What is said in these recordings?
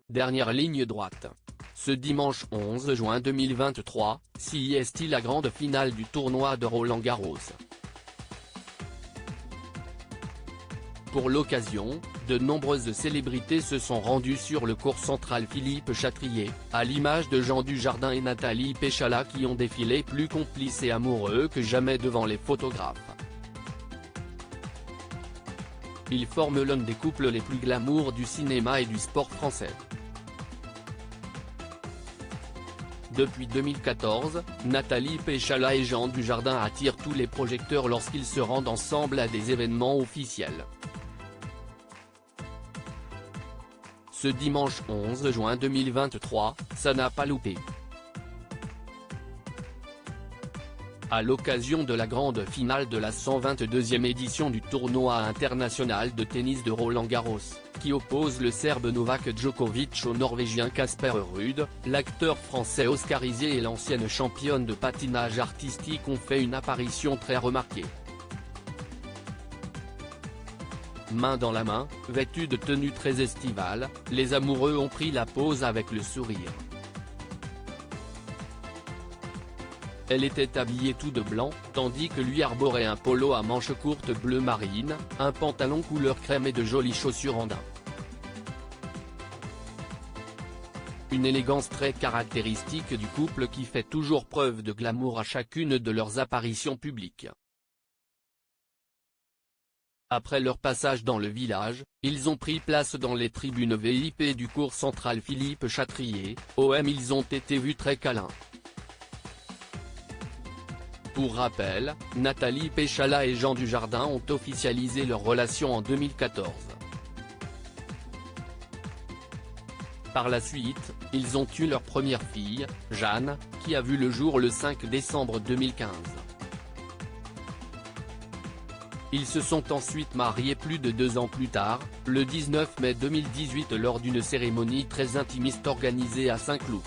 dernière ligne droite. Ce dimanche 11 juin 2023, CIST la grande finale du tournoi de Roland-Garros. Pour l'occasion, de nombreuses célébrités se sont rendues sur le court central Philippe Chatrier, à l'image de Jean Dujardin et Nathalie Péchala qui ont défilé plus complices et amoureux que jamais devant les photographes. Ils forment l'un des couples les plus glamour du cinéma et du sport français. Depuis 2014, Nathalie Péchala et Jean Dujardin attirent tous les projecteurs lorsqu'ils se rendent ensemble à des événements officiels. Ce dimanche 11 juin 2023, ça n'a pas loupé. À l'occasion de la grande finale de la 122e édition du tournoi international de tennis de Roland-Garros, qui oppose le Serbe Novak Djokovic au Norvégien Casper Ruud, l'acteur français oscarisé et l'ancienne championne de patinage artistique ont fait une apparition très remarquée. Main dans la main, vêtus de tenues très estivales, les amoureux ont pris la pose avec le sourire. Elle était habillée tout de blanc, tandis que lui arborait un polo à manches courtes bleu marine, un pantalon couleur crème et de jolies chaussures en daim. Une élégance très caractéristique du couple qui fait toujours preuve de glamour à chacune de leurs apparitions publiques. Après leur passage dans le village, ils ont pris place dans les tribunes VIP du court central Philippe Chatrier, ils ont été vus très câlins. Pour rappel, Nathalie Péchala et Jean Dujardin ont officialisé leur relation en 2014. Par la suite, ils ont eu leur première fille, Jeanne, qui a vu le jour le 5 décembre 2015. Ils se sont ensuite mariés plus de 2 ans plus tard, le 19 mai 2018 lors d'une cérémonie très intimiste organisée à Saint-Cloud.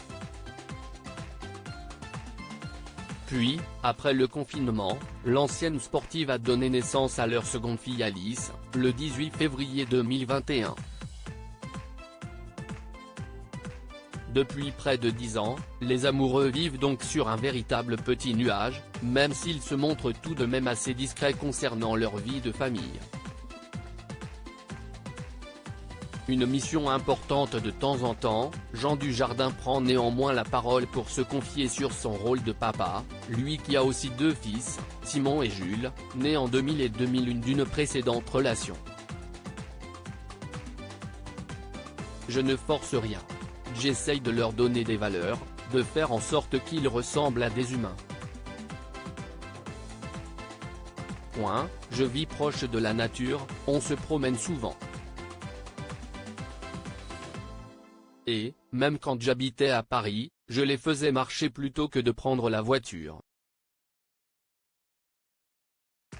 Puis, après le confinement, l'ancienne sportive a donné naissance à leur seconde fille Alice, le 18 février 2021. Depuis près de 10 ans, les amoureux vivent donc sur un véritable petit nuage, même s'ils se montrent tout de même assez discrets concernant leur vie de famille. Une mission importante de temps en temps, Jean Dujardin prend néanmoins la parole pour se confier sur son rôle de papa, lui qui a aussi 2 fils, Simon et Jules, nés en 2000 et 2001 d'une précédente relation. Je ne force rien. J'essaye de leur donner des valeurs, de faire en sorte qu'ils ressemblent à des humains. Je vis proche de la nature, on se promène souvent. Et, même quand j'habitais à Paris, je les faisais marcher plutôt que de prendre la voiture.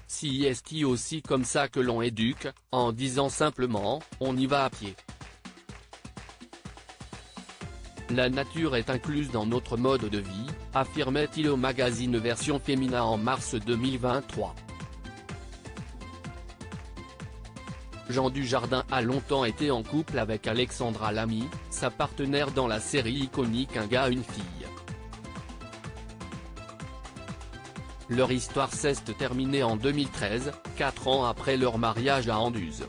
Si est-il aussi comme ça que l'on éduque, en disant simplement, on y va à pied. La nature est incluse dans notre mode de vie, affirmait-il au magazine Version Féminin en mars 2023. Jean Dujardin a longtemps été en couple avec Alexandra Lamy, sa partenaire dans la série iconique Un gars une fille. Leur histoire s'est terminée en 2013, 4 ans après leur mariage à Anduze.